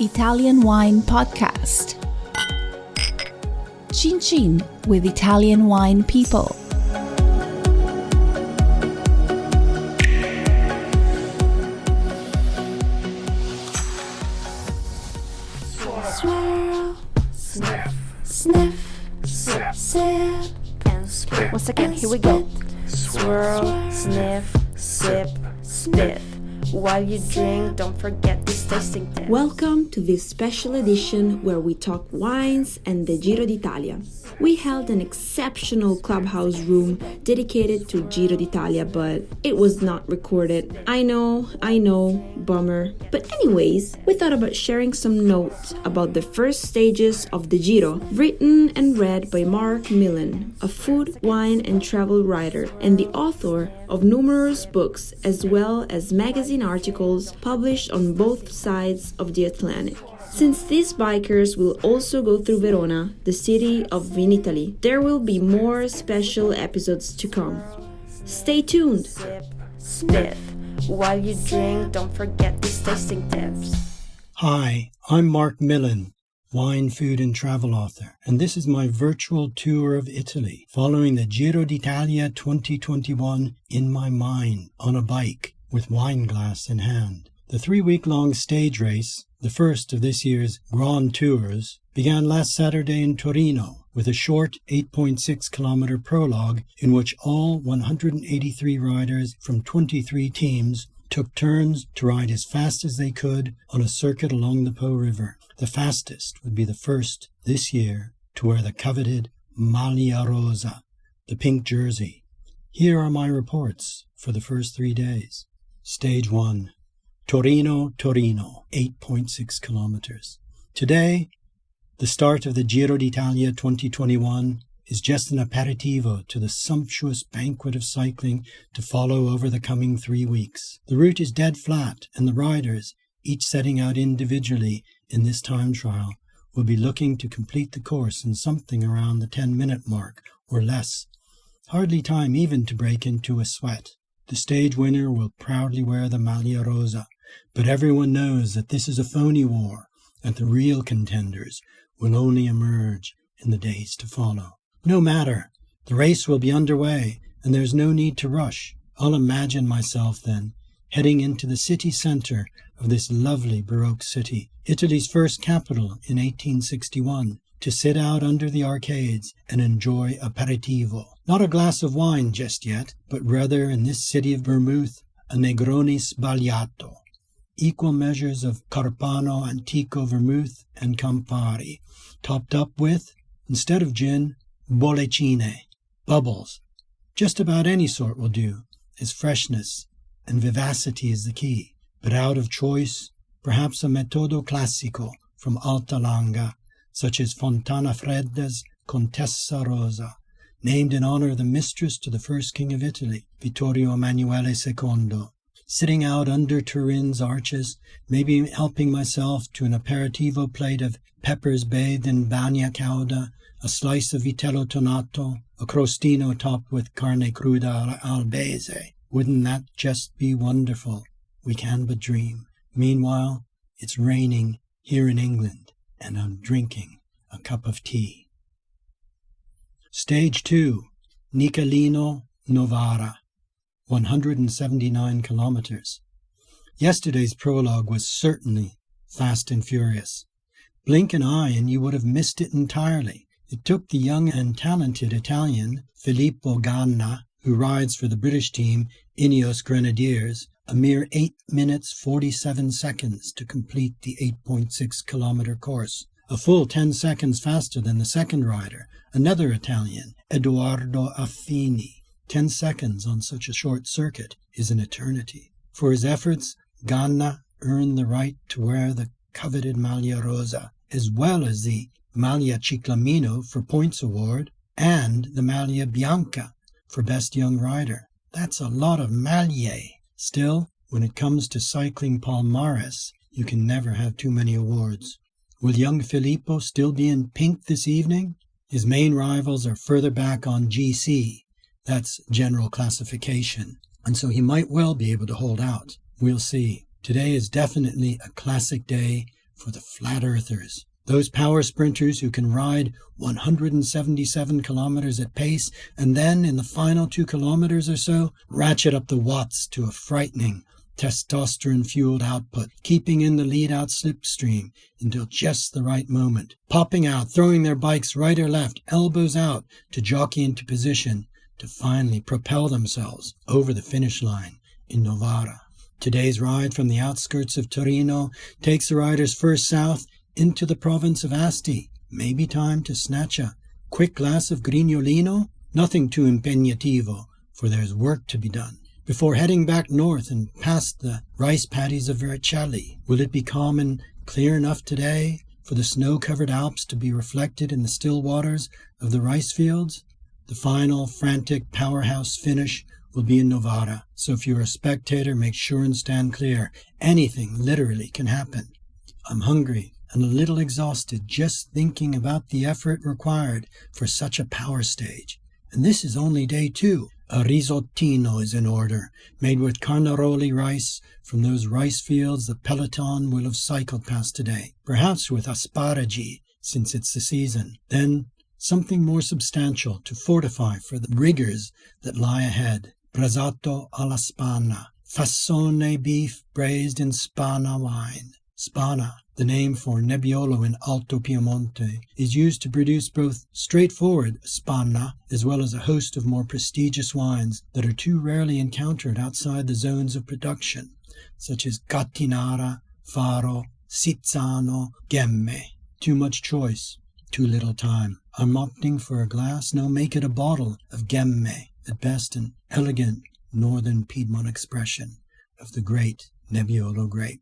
Italian Wine Podcast. Chin Chin with Italian wine people. Swirl, sniff, sniff, sip, sip, and spit. Once again, here we go. Swirl, sniff, sip, spit. While you drink, don't forget these tasting tips. Welcome to this special edition where we talk wines and the Giro D'Italia. We held an exceptional ClubHouse Room dedicated to Giro D'Italia, but it was not recorded. I know, bummer. But anyways, we thought about sharing some notes about the first stages of the Giro, written and read by Marc Millon, a food, wine and travel writer, and the author of numerous books as well as magazine articles published on both sides of the Atlantic. Since these bikers will also go through Verona, the city of Vinitaly, there will be more special episodes to come. Stay tuned! Sip, spit. While you drink, don't forget these tasting tips. Hi, I'm Marc Millon, wine, food and travel author, and this is my virtual tour of Italy, following the Giro D'Italia 2021 in my mind, on a bike, with wine glass in hand. The 3-week-long stage race, the first of this year's Grand Tours, began last Saturday in Torino with a short 8.6-kilometer prologue in which all 183 riders from 23 teams took turns to ride as fast as they could on a circuit along the Po River. The fastest would be the first this year to wear the coveted Maglia Rosa, the pink jersey. Here are my reports for the first 3 days. Stage 1. Torino, 8.6 kilometers. Today, the start of the Giro d'Italia 2021 is just an aperitivo to the sumptuous banquet of cycling to follow over the coming 3 weeks. The route is dead flat, and the riders, each setting out individually in this time trial, will be looking to complete the course in something around the 10-minute mark or less. Hardly time even to break into a sweat. The stage winner will proudly wear the Maglia Rosa, but everyone knows that this is a phony war, and the real contenders will only emerge in the days to follow. No matter, the race will be underway, and there's no need to rush. I'll imagine myself then, heading into the city centre of this lovely Baroque city, Italy's first capital in 1861, to sit out under the arcades and enjoy aperitivo. Not a glass of wine just yet, but rather in this city of vermouth, a Negroni sbagliato. Equal measures of Carpano Antico vermouth and Campari, topped up with, instead of gin, bollicine, bubbles. Just about any sort will do, as freshness and vivacity is the key. But out of choice, perhaps a metodo classico from Alta Langa, such as Fontana Fredda's Contessa Rosa, named in honor of the mistress to the first king of Italy, Vittorio Emanuele II. Sitting out under Turin's arches, maybe helping myself to an aperitivo plate of peppers bathed in bagna cauda, a slice of vitello tonato, a crostino topped with carne cruda albese. Wouldn't that just be wonderful? We can but dream. Meanwhile, it's raining here in England, and I'm drinking a cup of tea. Stage 2, Niccolino, Novara, 179 kilometers. Yesterday's prologue was certainly fast and furious. Blink an eye and you would have missed it entirely. It took the young and talented Italian Filippo Ganna, who rides for the British team Ineos Grenadiers, a mere 8 minutes 47 seconds to complete the 8.6-kilometer course. A full 10 seconds faster than the second rider, another Italian, Edoardo Affini. 10 seconds on such a short circuit is an eternity. For his efforts, Ganna earned the right to wear the coveted Maglia Rosa, as well as the Maglia Ciclamino for points award, and the Maglia Bianca for best young rider. That's a lot of maglie. Still, when it comes to cycling palmares, you can never have too many awards. Will young Filippo still be in pink this evening? His main rivals are further back on GC. That's general classification. And so he might well be able to hold out. We'll see. Today is definitely a classic day for the flat earthers. Those power sprinters who can ride 177 kilometers at pace and then, in the final 2 kilometers or so, ratchet up the watts to a frightening testosterone-fueled output, keeping in the lead-out slipstream until just the right moment, popping out, throwing their bikes right or left, elbows out to jockey into position to finally propel themselves over the finish line in Novara. Today's ride from the outskirts of Torino takes the riders first south into the province of Asti. Maybe time to snatch a quick glass of Grignolino? Nothing too impegnativo, for there's work to be done. Before heading back north and past the rice paddies of Vercelli, will it be calm and clear enough today for the snow-covered Alps to be reflected in the still waters of the rice fields? The final, frantic powerhouse finish will be in Novara, so if you're a spectator, make sure and stand clear. Anything literally can happen. I'm hungry and a little exhausted just thinking about the effort required for such a power stage. And this is only day 2. A risottino is in order, made with carnaroli rice from those rice fields the peloton will have cycled past today, perhaps with asparagi, since it's the season. Then something more substantial to fortify for the rigors that lie ahead. Brasato alla Spana, fassone beef braised in Spana wine. Spana, the name for Nebbiolo in Alto Piemonte, is used to produce both straightforward Spana as well as a host of more prestigious wines that are too rarely encountered outside the zones of production, such as Gattinara, Faro, Sizzano, Gemme. Too much choice, too little time. I'm opting for a glass, no, make it a bottle of Gemme, at best an elegant northern Piedmont expression of the great Nebbiolo grape.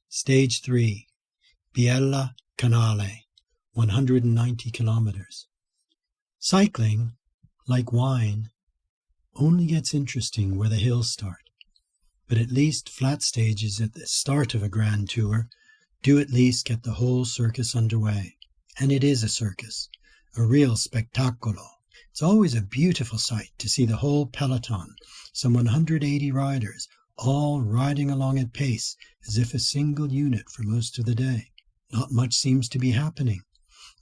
Stage 3, Biella Canale, 190 kilometers. Cycling, like wine, only gets interesting where the hills start. But at least flat stages at the start of a grand tour do at least get the whole circus underway. And it is a circus, a real spectaculo. It's always a beautiful sight to see the whole peloton, some 180 riders, all riding along at pace as if a single unit for most of the day. Not much seems to be happening,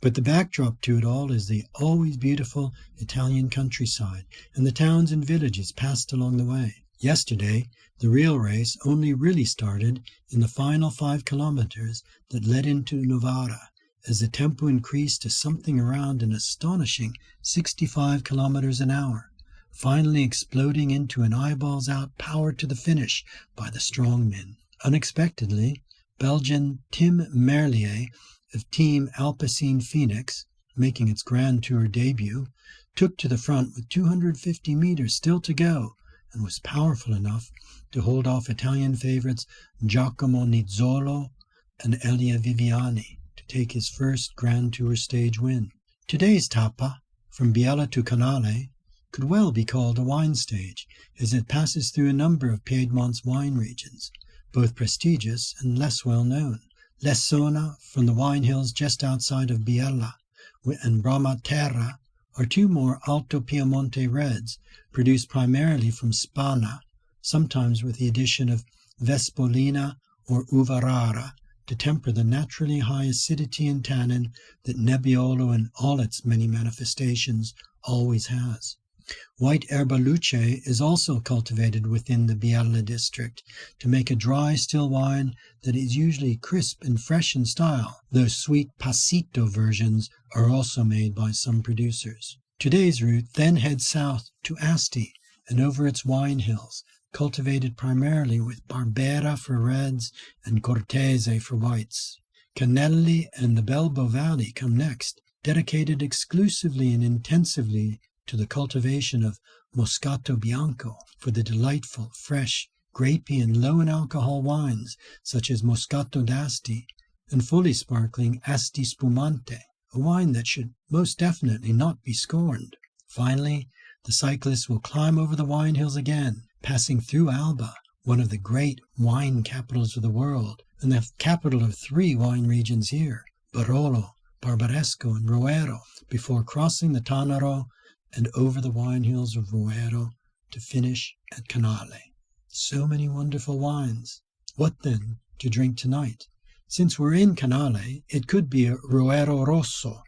but the backdrop to it all is the always beautiful Italian countryside and the towns and villages passed along the way. Yesterday, the real race only really started in the final 5 kilometers that led into Novara, as the tempo increased to something around an astonishing 65 kilometers an hour, finally exploding into an eyeballs-out power to the finish by the strongmen. Unexpectedly, Belgian Tim Merlier of Team Alpecin Phoenix, making its Grand Tour debut, took to the front with 250 meters still to go and was powerful enough to hold off Italian favorites Giacomo Nizzolo and Elia Viviani to take his first Grand Tour stage win. Today's Tappa, from Biella to Canale, could well be called a wine stage, as it passes through a number of Piedmont's wine regions, both prestigious and less well known. Lessona, from the wine hills just outside of Biella, and Bramaterra are 2 more Alto Piemonte reds, produced primarily from Spana, sometimes with the addition of Vespolina or Uva Rara to temper the naturally high acidity and tannin that Nebbiolo in all its many manifestations always has. White Erba Luce is also cultivated within the Biella district to make a dry, still wine that is usually crisp and fresh in style, though sweet passito versions are also made by some producers. Today's route then heads south to Asti and over its wine hills, cultivated primarily with Barbera for reds and Cortese for whites. Canelli and the Belbo Valley come next, dedicated exclusively and intensively to the cultivation of Moscato Bianco for the delightful, fresh, grapey and low in alcohol wines such as Moscato d'Asti and fully sparkling Asti Spumante, a wine that should most definitely not be scorned. Finally, the cyclists will climb over the wine hills again, passing through Alba, one of the great wine capitals of the world, and the capital of 3 wine regions here, Barolo, Barbaresco, and Roero, before crossing the Tanaro and over the wine hills of Roero to finish at Canale. So many wonderful wines. What then to drink tonight. Since we're in Canale, it could be a Roero Rosso,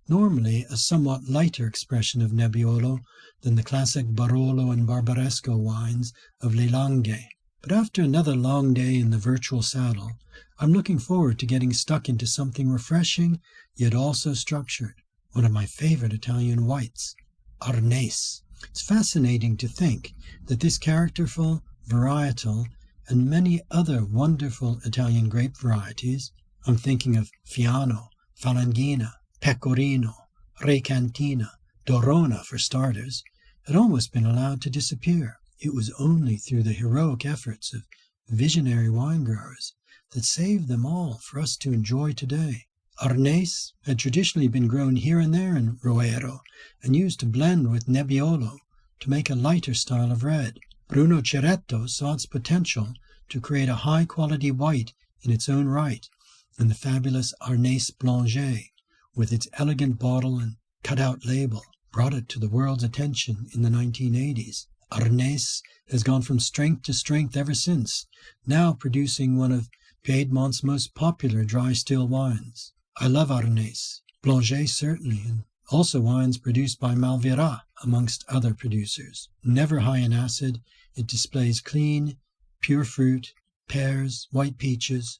normally a somewhat lighter expression of Nebbiolo than the classic Barolo and Barbaresco wines of Le Langhe. But after another long day in the virtual saddle, I'm looking forward to getting stuck into something refreshing, yet also structured. One of my favorite Italian whites, Arnese. It's fascinating to think that this characterful, varietal, and many other wonderful Italian grape varieties, I'm thinking of Fiano, Falanghina, Pecorino, Recantina, Dorona for starters, had almost been allowed to disappear. It was only through the heroic efforts of visionary wine growers that saved them all for us to enjoy today. Arnese had traditionally been grown here and there in Roero and used to blend with Nebbiolo to make a lighter style of red. Bruno Ceretto saw its potential to create a high-quality white in its own right, and the fabulous Arnese Blanchet, with its elegant bottle and cut-out label, brought it to the world's attention in the 1980s. Arnese has gone from strength to strength ever since, now producing one of Piedmont's most popular dry still wines. I love Arnese, Blanchet certainly, and also wines produced by Malvira, amongst other producers. Never high in acid, it displays clean, pure fruit, pears, white peaches,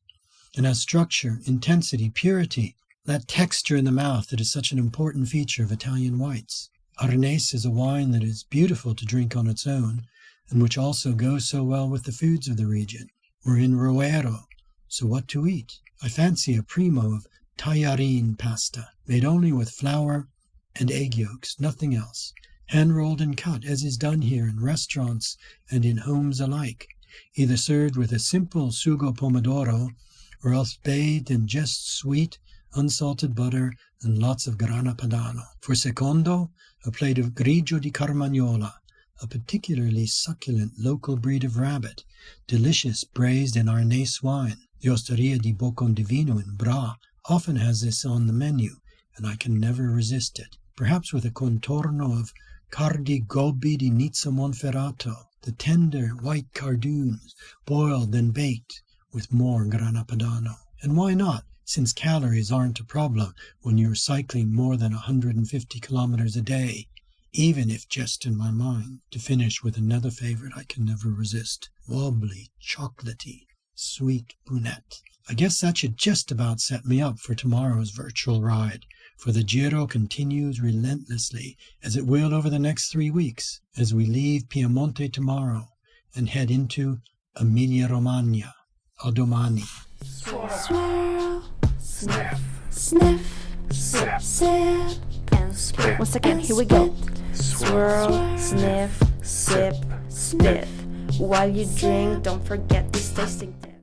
and has structure, intensity, purity, that texture in the mouth that is such an important feature of Italian whites. Arnese is a wine that is beautiful to drink on its own, and which also goes so well with the foods of the region. We're in Roero, so what to eat? I fancy a primo of tagliarine pasta, made only with flour and egg yolks, nothing else, hand-rolled and cut, as is done here in restaurants and in homes alike, either served with a simple sugo pomodoro, or else bathed in just sweet, unsalted butter and lots of grana padano. For secondo, a plate of grigio di Carmagnola, a particularly succulent local breed of rabbit, delicious braised in Arnese wine. The Osteria di Boccondivino in Bra often has this on the menu, and I can never resist it. Perhaps with a contorno of cardi gobbi di Nizza Monferrato, the tender white cardoons, boiled then baked with more grana padano. And why not, since calories aren't a problem when you're cycling more than 150 kilometers a day, even if just in my mind. To finish with another favorite I can never resist, wobbly, chocolatey, sweet brunette. I guess that should just about set me up for tomorrow's virtual ride, for the Giro continues relentlessly, as it will over the next 3 weeks, as we leave Piemonte tomorrow and head into Emilia-Romagna. A domani. Swirl, sniff, sniff, sip, sip, and spit. Once again, here we go. Swirl, sniff, sip, spit. While you drink, don't forget this tasting tip.